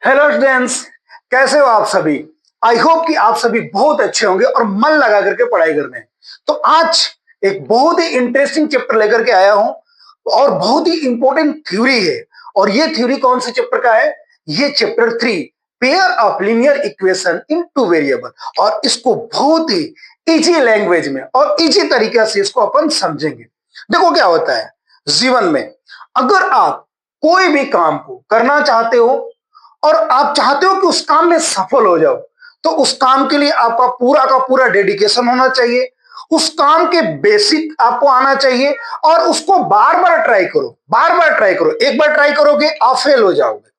Hello students, कैसे हो आप सभी। आई होप कि आप सभी बहुत अच्छे होंगे और मन लगा करके पढ़ाई कर रहे हैं। तो आज एक बहुत ही इंटरेस्टिंग चैप्टर लेकर के आया हूं और बहुत ही इंपॉर्टेंट थ्योरी है। और ये थ्योरी कौन से चैप्टर का है? ये chapter 3, pair of linear equation in two variable. और इसको बहुत ही इजी लैंग्वेज में और इजी तरीके से इसको अपन समझेंगे। देखो क्या होता है जीवन में, अगर आप कोई भी काम को करना चाहते हो और आप चाहते हो कि उस काम में सफल हो जाओ, तो उस काम के लिए आपका पूरा का पूरा डेडिकेशन होना चाहिए। उस काम के बेसिक आपको आना चाहिए और उसको बार बार ट्राई करो, बार बार ट्राई करो। एक बार ट्राई करोगे आप फेल हो जाओगे,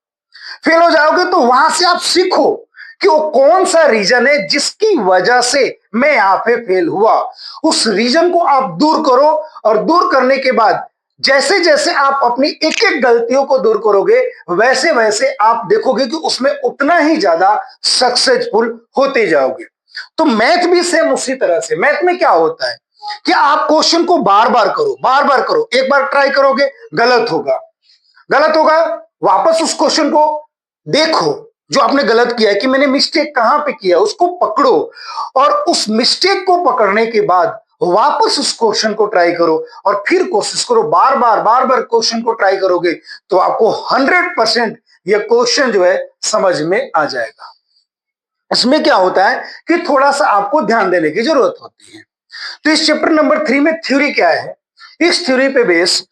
फेल हो जाओगे तो वहां से आप सीखो कि वो कौन सा रीजन है जिसकी वजह से मैं यहां पे फेल हुआ। उस रीजन को आप दूर करो और दूर करने के बाद जैसे जैसे आप अपनी एक एक गलतियों को दूर करोगे, वैसे वैसे आप देखोगे कि उसमें उतना ही ज्यादा सक्सेसफुल होते जाओगे। तो मैथ भी सेम उसी तरह से। मैथ में क्या होता है कि आप क्वेश्चन को बार बार करो, बार बार करो। एक बार ट्राई करोगे गलत होगा, गलत होगा, वापस उस क्वेश्चन को देखो जो आपने गलत किया है कि मैंने मिस्टेक कहां पे किया, उसको पकड़ो और उस मिस्टेक को पकड़ने के बाद वापस उस क्वेश्चन को ट्राई करो और फिर कोशिश करो। बार बार क्वेश्चन को ट्राई करोगे तो आपको 100% यह क्वेश्चन जो है समझ में आ जाएगा। इसमें क्या होता है कि थोड़ा सा आपको ध्यान देने की जरूरत होती है। तो इस चैप्टर नंबर 3 में थ्योरी क्या है, इस थ्योरी पे बेस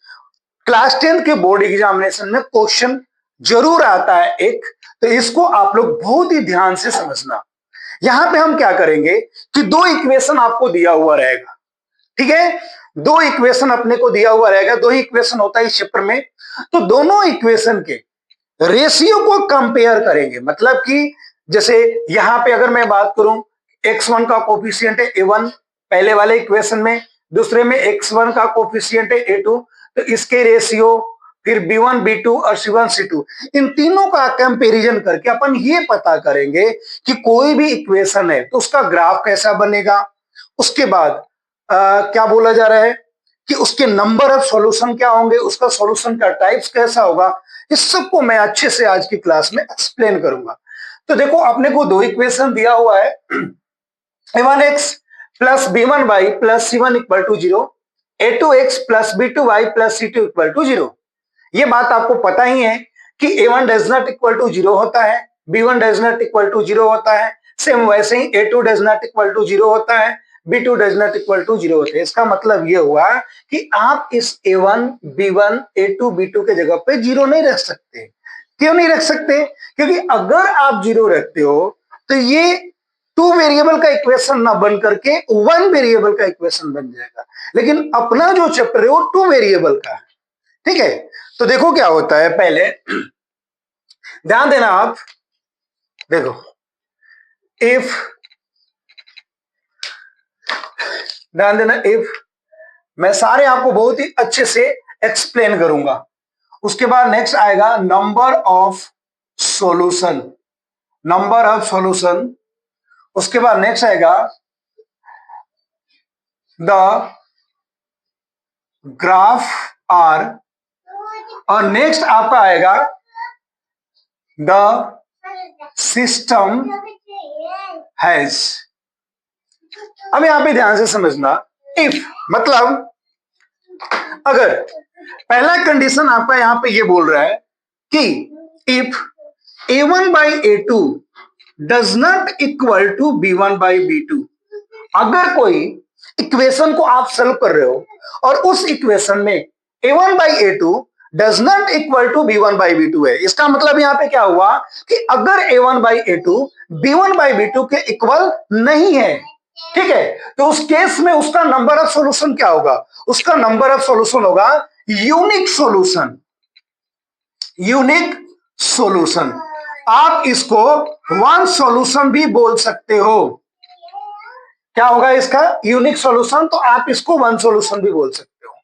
क्लास 10 के बोर्ड एग्जामिनेशन में क्वेश्चन जरूर आता है एक। तो इसको आप लोग बहुत ही ध्यान से समझना। यहां पे हम क्या करेंगे कि दो इक्वेशन आपको दिया हुआ रहेगा, ठीक है। दो इक्वेशन अपने को दिया हुआ रहेगा, दो ही इक्वेशन होता है इस चैप्टर में। तो दोनों इक्वेशन के रेशियो को कंपेयर करेंगे। मतलब कि जैसे यहां पे अगर मैं बात करूं, x1 का कोफिशिएंट है a1 पहले वाले इक्वेशन में, दूसरे में x1 का कोफिशिएंट है a2। तो इसके रेशियो, फिर b1 b2 और c1 c2, इन तीनों का कंपैरिजन करके अपन ये पता करेंगे कि कोई भी इक्वेशन है तो उसका ग्राफ कैसा बनेगा। उसके बाद क्या बोला जा रहा है कि उसके नंबर ऑफ सॉल्यूशन क्या होंगे, उसका सॉल्यूशन का टाइप्स कैसा होगा। इस सबको मैं अच्छे से आज की क्लास में एक्सप्लेन करूंगा। तो देखो अपने को दो इक्वेशन दिया हुआ है, a1x plus b1y plus c1 equal to 0, a2x plus b2y plus c2 equal to 0। ये बात आपको पता ही है कि a1 does not equal to 0 होता है, b1 does not equal to 0 होता है। सेम वैसे ही a2 does not equal to 0 होता है, b2 does not equal to 0 होता है। इसका मतलब ये हुआ कि आप इस a1 b1 a2 b2 के जगह पे 0 नहीं रख सकते। क्यों नहीं रख सकते? क्योंकि अगर आप 0 रखते हो तो ये टू वेरिएबल का इक्वेशन ना बन करके वन वेरिएबल का इक्वेशन बन जाएगा। लेकिन अपना जो चैप्टर है वो टू वेरिएबल का है, ठीक है। तो देखो क्या होता है, पहले ध्यान देना आप। देखो इफ, ध्यान देना इफ, मैं सारे आपको बहुत ही अच्छे से एक्सप्लेन करूंगा। उसके बाद नेक्स्ट आएगा number of solution, number of solution. उसके बाद नेक्स्ट आएगा द ग्राफ आर, और नेक्स्ट आपका आएगा द सिस्टम हैज। अब यहां पे ध्यान से समझना, इफ मतलब अगर पहला कंडीशन आपका यहां पे ये बोल रहा है कि if a1 by a2 does not equal to b1 by b2। अगर कोई इक्वेशन को आप सॉल्व कर रहे हो और उस इक्वेशन में a1 by a2 does not equal to b1 by b2 है, इसका मतलब यहां पे क्या हुआ कि अगर a1 by a2 b1 by b2 के इक्वल नहीं है, ठीक है, तो उस केस में उसका नंबर ऑफ सॉल्यूशन क्या होगा? उसका नंबर ऑफ सॉल्यूशन होगा यूनिक सॉल्यूशन, यूनिक सॉल्यूशन। आप इसको वन सॉल्यूशन भी बोल सकते हो। क्या होगा इसका? Unique solution. तो आप इसको वन सॉल्यूशन भी बोल सकते हो,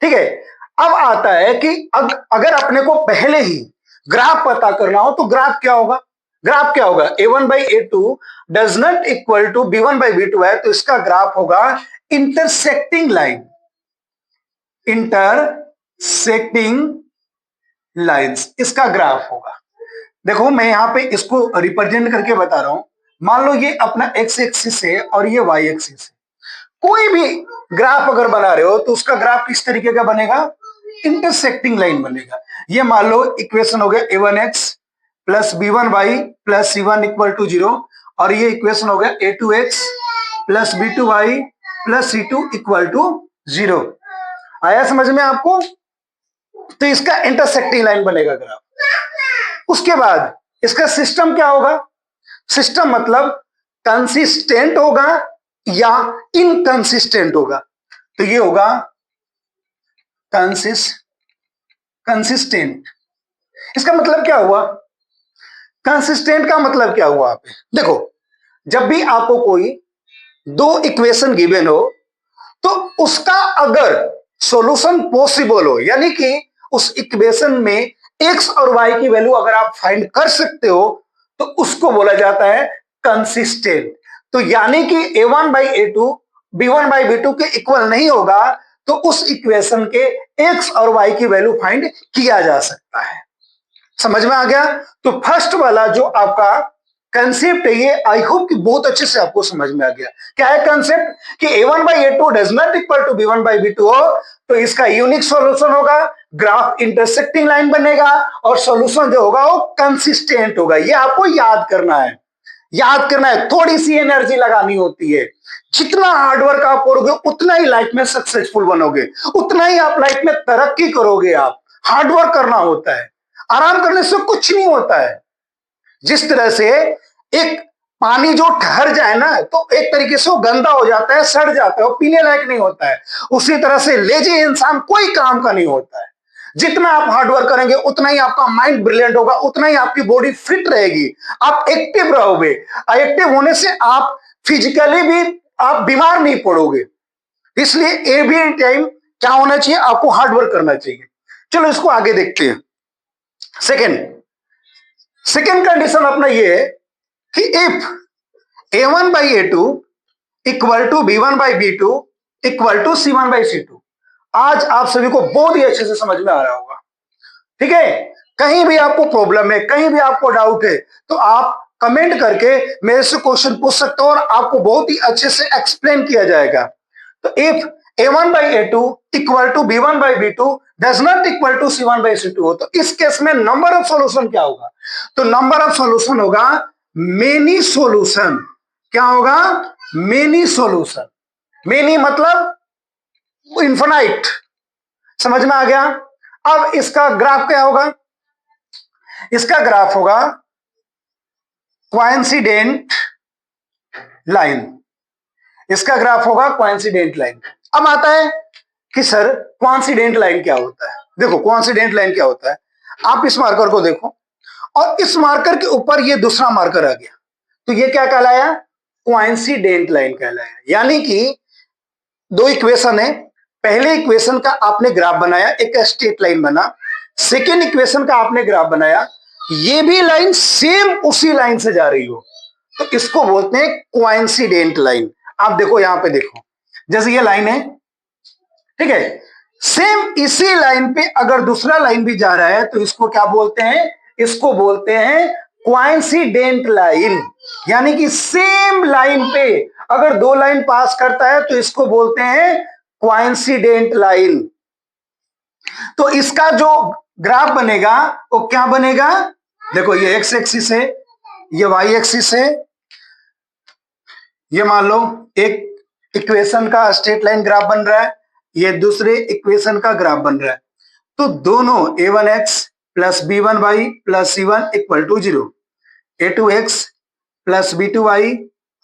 ठीक है। अब आता है कि अगर अपने को पहले ही ग्राफ पता करना हो तो ग्राफ क्या होगा? ग्राफ क्या होगा? a1 by a2 does not equal to b1 by b2 है, तो इसका ग्राफ होगा इंटरसेक्टिंग लाइन, इंटरसेक्टिंग लाइंस इसका ग्राफ होगा। देखो मैं यहाँ पे इसको रिप्रेजेंट करके बता रहा हूं। मान लो ये अपना एक्स एक्सिस है और ये वाई एक्सिस है। कोई भी ग्राफ अगर बना रहे हो तो उसका ग्राफ किस तरीके का बनेगा? इंटरसेक्टिंग लाइन बनेगा। ये मान लो इक्वेशन हो गया a1x plus b1y plus c1 equal to 0, और ये इक्वेशन हो गया a2x plus b2y plus c2 equal to 0। आया समझ में आपको? तो इसका इंटरसेक्टिंग लाइन बनेगा ग्राफ। उसके बाद इसका सिस्टम क्या होगा? सिस्टम मतलब कंसिस्टेंट होगा या इनकंसिस्टेंट होगा। तो ये होगा कंसिस्टेंट। इसका मतलब क्या हुआ? कंसिस्टेंट का मतलब क्या हुआ? आप देखो, जब भी आपको कोई दो इक्वेशन गिवन हो तो उसका अगर सॉल्यूशन पॉसिबल हो, यानी कि उस इक्वेशन में एक्स और वाई की वैल्यू अगर आप फाइंड कर सकते हो, तो उसको बोला जाता है कंसिस्टेंट। तो यानी कि a1 by a2 b1 by b2 के इक्वल नहीं होगा, तो उस इक्वेशन के एक्स और वाई की वैल्यू फाइंड किया जा सकता है। समझ में आ गया? तो फर्स्ट वाला जो आपका कंसेप्ट है, ये आई होप कि बहुत अच्छे से आपको समझ में आ गया। क्या है कंसेप्ट? कि a1 by a2 does not equal to b1 by b2 हो तो इसका यूनिक सॉल्यूशन होगा, ग्राफ इंटरसेक्टिंग लाइन बनेगा, और सॉल्यूशन जो होगा वो कंसिस्टेंट होगा। ये आपको याद करना है, याद करना है। थोड़ी सी एनर्जी लगानी होती है। जितना हार्डवर्क आप करोगे उतना ही लाइफ में सक्सेसफुल बनोगे, उतना ही आप लाइफ में तरक्की करोगे। आप हार्डवर्क करना होता है, आराम करने से कुछ नहीं होता है। जिस तरह से एक पानी जो ठहर जाए ना, तो एक तरीके से वो गंदा हो जाता है, सड़ जाता है, वो पीने लायक नहीं होता है। उसी तरह से लेजी इंसान कोई काम का नहीं होता है। जितना आप हार्डवर्क करेंगे उतना ही आपका माइंड ब्रिलियंट होगा, उतना ही आपकी बॉडी फिट रहेगी, आप एक्टिव रहोगे। एक्टिव होने से आप फिजिकली भी आप बीमार नहीं पड़ोगे। इसलिए एवरी टाइम क्या होना चाहिए? आपको हार्डवर्क करना चाहिए। चलो इसको आगे देखते हैं। सेकेंड कंडीशन अपना ये है कि if a1 by a2 equal to b1 by b2 equal to c1 by c2। आज आप सभी को बहुत ही अच्छे से समझ में आ रहा होगा, ठीक है? कहीं भी आपको प्रॉब्लम है, कहीं भी आपको डाउट है, तो आप कमेंट करके मेरे से क्वेश्चन पूछ सकते हो और आपको बहुत ही अच्छे से एक्सप्लेन किया जाएगा। तो if a1 by a2 equal to b1 by b2 does not equal to c1 by c2 हो, तो इस केस में नंबर ऑफ सॉल्यूशन क्या होगा? तो नंबर ऑफ सॉल्यूशन होगा मेनी सॉल्यूशन। क्या होगा? Many solution. मेनी मतलब इन्फिनाइट। समझ में आ गया? अब इसका ग्राफ क्या होगा? इसका ग्राफ होगा कोइंसिडेंट लाइन। इसका ग्राफ होगा कोइंसिडेंट लाइन। अब आता है कि सर कोइंसिडेंट लाइन क्या होता है? देखो कोइंसिडेंट लाइन क्या होता है, आप इस मार्कर को देखो और इस मार्कर के ऊपर ये दूसरा मार्कर आ गया, तो ये क्या कहलाया? कोइंसिडेंट लाइन कहलाया। यानी कि दो इक्वेशन है, पहले इक्वेशन का आपने ग्राफ बनाया, एक स्ट्रेट लाइन बना। सेकेंड इक्वेशन का आपने ग्राफ बनाया, ये भी लाइन सेम उसी लाइन से जा रही हो, तो इसको बोलते हैं कोइंसिडेंट लाइन। आप देखो यहां पे देखो, जैसे ये लाइन है, ठीक है, सेम इसी लाइन पे अगर दूसरा लाइन भी जा रहा है तो इसको क्या बोलते हैं? इसको बोलते हैं कोइंसिडेंट लाइन। यानी कि सेम लाइन पे अगर दो लाइन पास करता है तो इसको बोलते हैं कोइंसिडेंट लाइन। तो इसका जो ग्राफ बनेगा वो क्या बनेगा? देखो ये एक्स एक्सिस है, ये वाई एक्सिस है, ये मान लो एक इक्वेशन का स्ट्रेट लाइन ग्राफ बन रहा है, ये दूसरे इक्वेशन का ग्राफ बन रहा है। तो दोनों a1x plus b1y plus c1 equal to 0, a2x plus b2y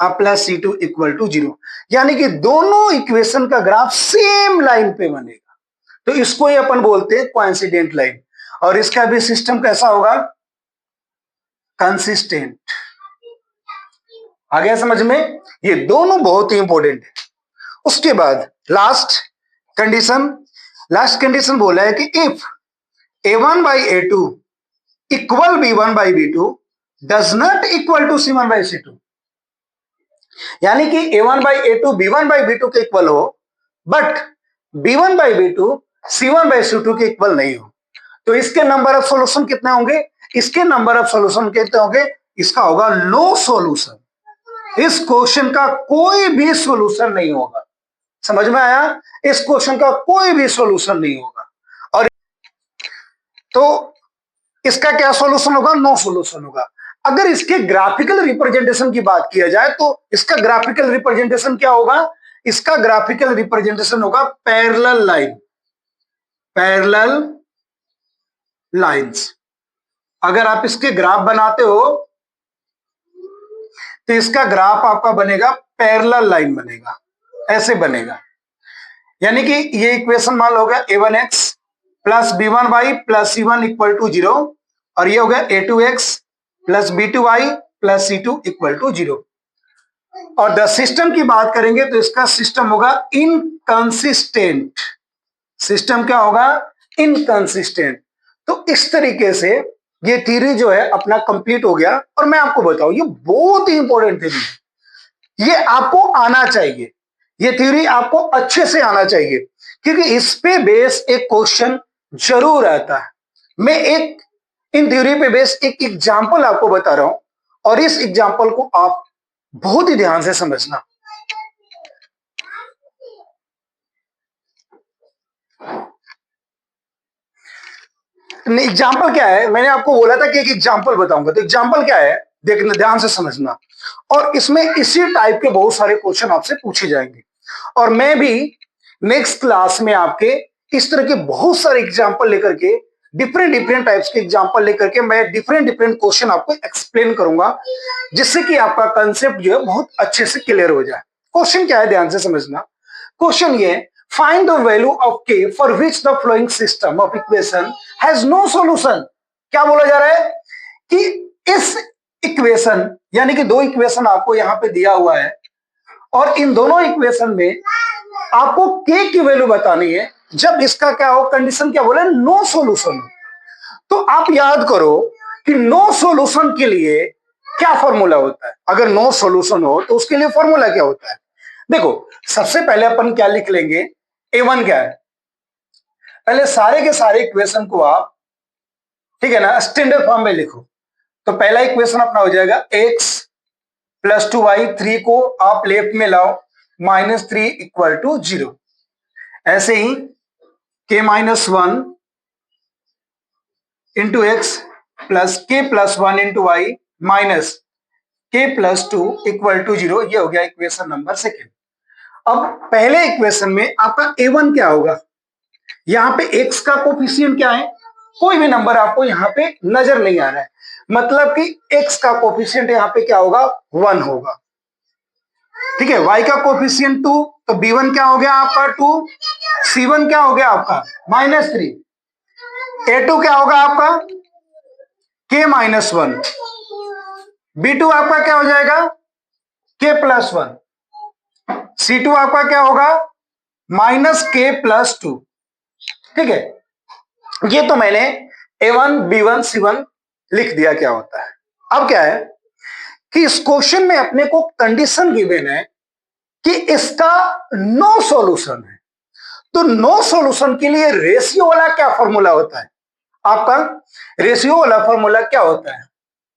plus c2 equal to 0। यानी कि दोनों इक्वेशन का ग्राफ सेम लाइन पे बनेगा, तो इसको ही अपन बोलते हैं कोइंसिडेंट लाइन। और इसका भी सिस्टम कैसा होगा? कंसिस्टेंट। आ गया समझ में? ये दोनों बहुत ही इंपॉर्टेंट है। उसके बाद लास्ट कंडीशन बोला है कि if a1 by a2 equal b1 by b2 does not equal to c1 by c2। यानी कि a1 by a2 b1 by b2 के इक्वल हो, but b1 by b2 c1 by c2 के equal नहीं हो, तो इसके नंबर ऑफ सॉल्यूशन कितने होंगे? इसके नंबर ऑफ सॉल्यूशन कहते होंगे, इसका होगा नो सॉल्यूशन। इस क्वेश्चन का कोई भी सॉल्यूशन नहीं होगा। समझ में आया? इस क्वेश्चन का कोई भी सॉल्यूशन नहीं होगा। और तो इसका क्या सॉल्यूशन होगा? नो सॉल्यूशन होगा। अगर इसके ग्राफिकल रिप्रेजेंटेशन की बात किया जाए तो इसका ग्राफिकल रिप्रेजेंटेशन क्या होगा? इसका ग्राफिकल रिप्रेजेंटेशन होगा पैरेलल लाइन, पैरेलल लाइंस। अगर आप इसके ग्राफ बनाते हो तो इसका ग्राफ आपका बनेगा पैरेलल लाइन बनेगा, ऐसे बनेगा। यानी कि ये इक्वेशन मान लो हो गया a1x plus b1y plus c1 equal to 0, और ये हो गया a2x plus b2y plus c2 equal to 0। और द सिस्टम की बात करेंगे तो इसका सिस्टम होगा इनकंसिस्टेंट। सिस्टम क्या होगा? इनकंसिस्टेंट। तो इस तरीके से ये थ्योरी जो है अपना कंप्लीट हो गया। और मैं आपको बताऊं, ये बहुत ही इंपॉर्टेंट थ्योरी है, ये आपको आना चाहिए, ये थ्योरी आपको अच्छे से आना चाहिए, क्योंकि इस पे बेस एक क्वेश्चन जरूर आता है। मैं एक इन थ्योरी पे बेस एक एग्जांपल आपको बता रहा हूं, और इस एग्जांपल को आप बहुत ही ध्यान से समझना। एग्जाम्पल क्या है? मैंने आपको बोला था कि एक एग्जाम्पल बताऊंगा, तो एग्जाम्पल क्या है देखना, ध्यान से समझना। और इसमें इसी टाइप के बहुत सारे क्वेश्चन आपसे पूछे जाएंगे, और मैं भी नेक्स्ट क्लास में आपके इस तरह के बहुत सारे एग्जाम्पल लेकर के, डिफरेंट डिफरेंट टाइप्स के एग्जाम्पल लेकर के मैं डिफरेंट डिफरेंट क्वेश्चन आपको एक्सप्लेन करूंगा, जिससे कि आपका कंसेप्ट जो है बहुत अच्छे से क्लियर हो जाए। क्वेश्चन क्या है ध्यान से समझना। क्वेश्चन ये, find the value of k for which the following system of equation has no solution. क्या बोला जा रहा है कि इस इक्वेशन, यानी कि दो इक्वेशन आपको यहां पे दिया हुआ है, और इन दोनों इक्वेशन में आपको k की वैल्यू बतानी है जब इसका क्या हो, कंडीशन क्या बोले, नो सॉल्यूशन। तो आप याद करो कि नो सॉल्यूशन के लिए क्या फॉर्मूला होता है। अगर नो सॉल्यूशन हो तो उसके लिए फॉर्मूला क्या होता है? देखो, सबसे पहले अपन क्या लिख लेंगे, a1 क्या है, पहले सारे के सारे इक्वेशन को आप, ठीक है ना, स्टैंडर्ड फॉर्म में लिखो। तो पहला इक्वेशन अपना हो जाएगा x प्लस 2y, 3 को आप लेफ्ट में लाओ, -3 इक्वल टू 0। ऐसे ही k minus 1 into x plus k plus 1 into y minus k plus 2 equal to 0। ये हो गया इक्वेशन नंबर सेकेंड। अब पहले इक्वेशन में आपका a1 क्या होगा? यहां पे x का कोफिशिएंट क्या है? कोई भी नंबर आपको यहां पे नजर नहीं आ रहा है, मतलब कि x का कोफिशिएंट यहां पे क्या होगा? 1 होगा। ठीक है, y का कोफिशिएंट 2, तो b1 क्या हो गया आपका? 2। c1 क्या हो गया आपका? -3। a2 क्या होगा आपका? k minus 1। b2 आपका क्या हो जाएगा? k plus 1। c2 आपका क्या होगा? -k plus 2। ठीक है, ये तो मैंने a1 b1 c1 लिख दिया क्या होता है। अब क्या है कि इस क्वेश्चन में अपने को कंडीशन गिवन है कि इसका नो सॉल्यूशन है। तो नो सॉल्यूशन के लिए रेशियो वाला क्या फॉर्मूला होता है? आपका रेशियो वाला फॉर्मूला क्या होता है?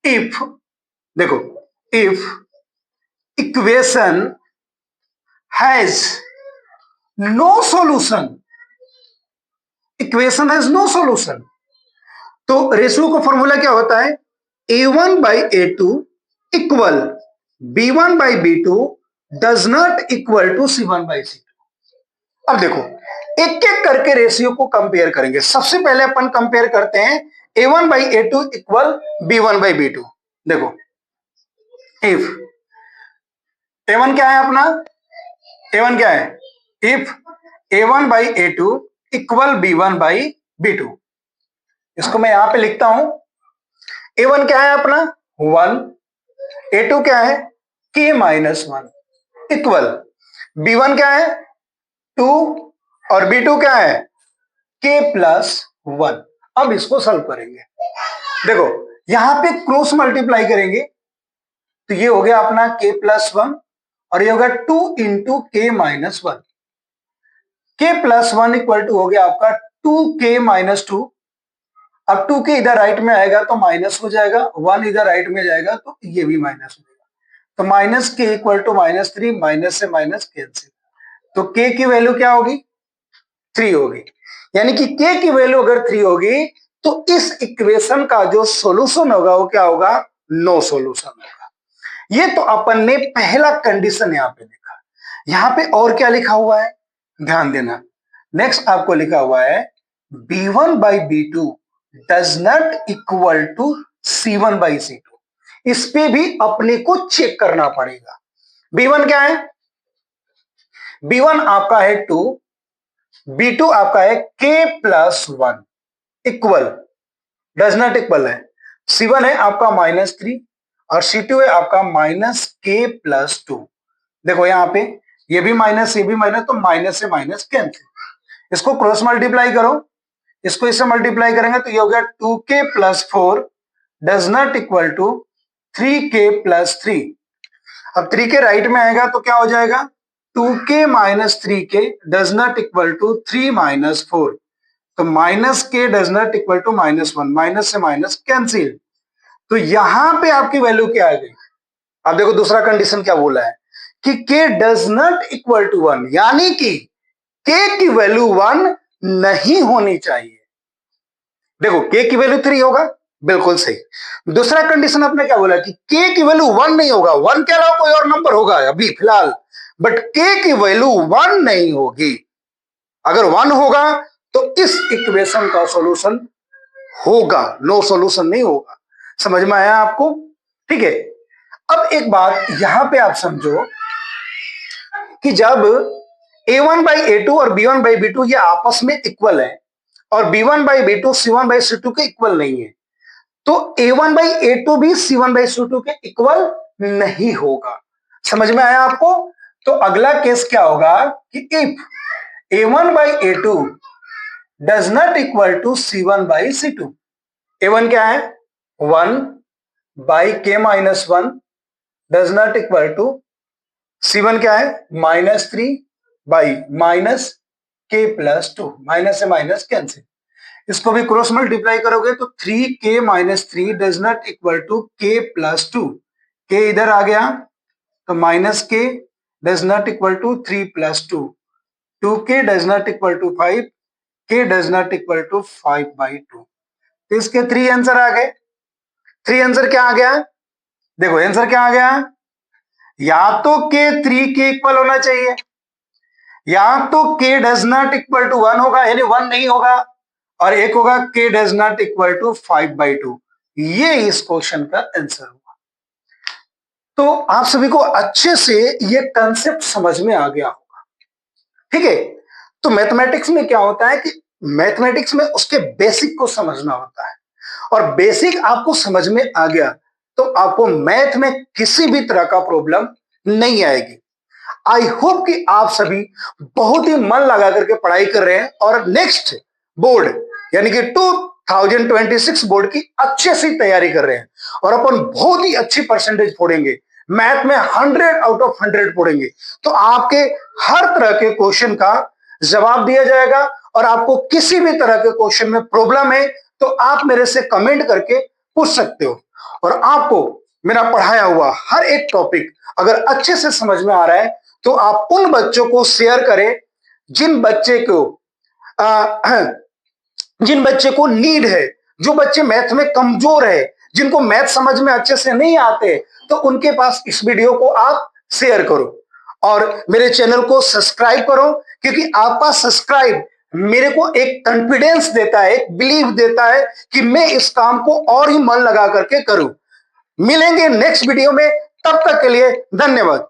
इफ, देखो, if equation has no solution, equation has no solution, तो रेशियो का फॉर्मूला क्या होता है? a1 by a2 equal b1 by b2 does not equal to c1 by c2। अब देखो, एक एक करके रेशियो को कंपेयर करेंगे। सबसे पहले अपन कंपेयर करते हैं a1 by a2 equal b1 by b2। देखो, इफ a1 क्या है अपना? a1 क्या है? If a1 by a2 equal b1 by b2। इसको मैं यहां पे लिखता हूं। a1 क्या है अपना? 1। a2 क्या है? k माइनस 1 इक्वल b1 क्या है? 2, और b2 क्या है? k plus 1। अब इसको सॉल्व करेंगे। देखो, यहां पे क्रॉस मल्टीप्लाई करेंगे तो ये हो गया अपना k प्लस 1, और ये होगा 2 into k minus 1। k plus 1 equal to हो गया आपका 2k माइनस 2, अब 2k इधर राइट में आएगा तो माइनस हो जाएगा, 1 इधर राइट में जाएगा तो ये भी माइनस हो जाएगा। तो माइनस के इक्वल टू -3, माइनस से माइनस कैंसिल, तो k की वैल्यू क्या होगी? 3 होगी। यानी कि k की वैल्यू अगर 3 होगी तो इस इक्वेशन का जो सॉल्यूशन होगा वो क्या होगा? नो सॉल्यूशन होगा। ये तो अपन ने पहला कंडीशन यहां पे देखा। यहां पे और क्या लिखा हुआ है ध्यान देना। नेक्स्ट आपको लिखा हुआ है b1 by b2 does not equal to c1 by c2। इस पे भी अपने को चेक करना पड़ेगा। b1 क्या है? b1 आपका है 2, b2 आपका है k plus 1 equal, does not equal है, c1 है आपका -3 और c2 है आपका -k प्लस 2। देखो यहां पे ये भी माइनस ये भी माइनस, तो माइनस से माइनस कैंसिल, इसको क्रॉस मल्टीप्लाई करो, इसको इससे मल्टीप्लाई करेंगे तो ये हो गया 2k plus 4 does not equal to 3k plus 3। अब 3k राइट में आएगा तो क्या हो जाएगा? 2k minus 3k does not equal to 3 minus 4, तो minus k does not equal to -1, minus से माइनस कैंसिल। तो यहां पे आपकी वैल्यू क्या आ गई? अब देखो दूसरा कंडीशन क्या बोला है कि k does not equal to 1, यानी कि k की वैल्यू 1 नहीं होनी चाहिए। देखो k की वैल्यू 3 होगा, बिल्कुल सही। दूसरा कंडीशन आपने क्या बोला कि k की वैल्यू 1 नहीं होगा, 1 के अलावा कोई और नंबर होगा अभी फिलहाल, बट k की वैल्यू 1 नहीं होगी। अगर 1 होगा तो इस इक्वेशन का सॉल्यूशन होगा, नो सॉल्यूशन नहीं होगा। समझ में आया आपको? ठीक है। अब एक बात यहां पे आप समझो कि जब a1 by a2 और b1 by b2 ये आपस में इक्वल है और b1 by b2 c1 by c2 के इक्वल नहीं है, तो a1 by a2 भी c1 by c2 के इक्वल नहीं होगा। समझ में आया आपको? तो अगला केस क्या होगा कि if a1 by a2 does not equal to c1 by c2, a1 क्या है? 1 by k minus 1 does not equal to c1 क्या है? -3 by minus k plus 2, minus से माइनस कैंसिल, इसको भी क्रॉस मल्टीप्लाई करोगे तो 3k minus 3 does not equal to k plus 2, k इधर आ गया तो minus k does not equal to 3 plus 2, 2k does not equal to 5, k does not equal to 5 by 2। तो इसके 3 आंसर आ गए। 3 आंसर क्या आ गया? देखो आंसर क्या आ गया? या तो k 3 के इक्वल होना चाहिए, या तो k does not equal to 1 होगा, यानी 1 नहीं होगा, और एक होगा k does not equal to 5 by 2। ये इस क्वेश्चन का आंसर होगा। तो आप सभी को अच्छे से ये कंसेप्ट समझ में आ गया होगा। ठीक है। तो मैथमेटिक्स में क्या होता है कि मैथमेटिक्स में उसके बेसिक को समझना होता है, और बेसिक आपको समझ में आ गया तो आपको मैथ में किसी भी तरह का प्रॉब्लम नहीं आएगी। आई होप कि आप सभी बहुत ही मन लगा करके पढ़ाई कर रहे हैं और नेक्स्ट बोर्ड यानी कि 2026 बोर्ड की अच्छे से तैयारी कर रहे हैं, और अपन बहुत ही अच्छी परसेंटेज फोड़ेंगे मैथ में, 100 आउट ऑफ 100 फोड़ेंगे। तो आपके हर तरह के क्वेश्चन का जवाब दिया जाएगा, और आपको किसी भी तरह के क्वेश्चन में प्रॉब्लम है तो आप मेरे से कमेंट करके पूछ सकते हो। और आपको मेरा पढ़ाया हुआ हर एक टॉपिक अगर अच्छे से समझ में आ रहा है तो आप उन बच्चों को शेयर करें जिन बच्चे को जिन बच्चे को नीड है, जो बच्चे मैथ में कमजोर है, जिनको मैथ समझ में अच्छे से नहीं आते, तो उनके पास इस वीडियो को आप शेयर करो और मेरे चैनल को सब्सक्राइब करो, क्योंकि आपका सब्सक्राइब मेरे को एक कॉन्फिडेंस देता है, एक बिलीव देता है कि मैं इस काम को और ही मन लगा करके करूं। मिलेंगे नेक्स्ट वीडियो में, तब तक के लिए धन्यवाद।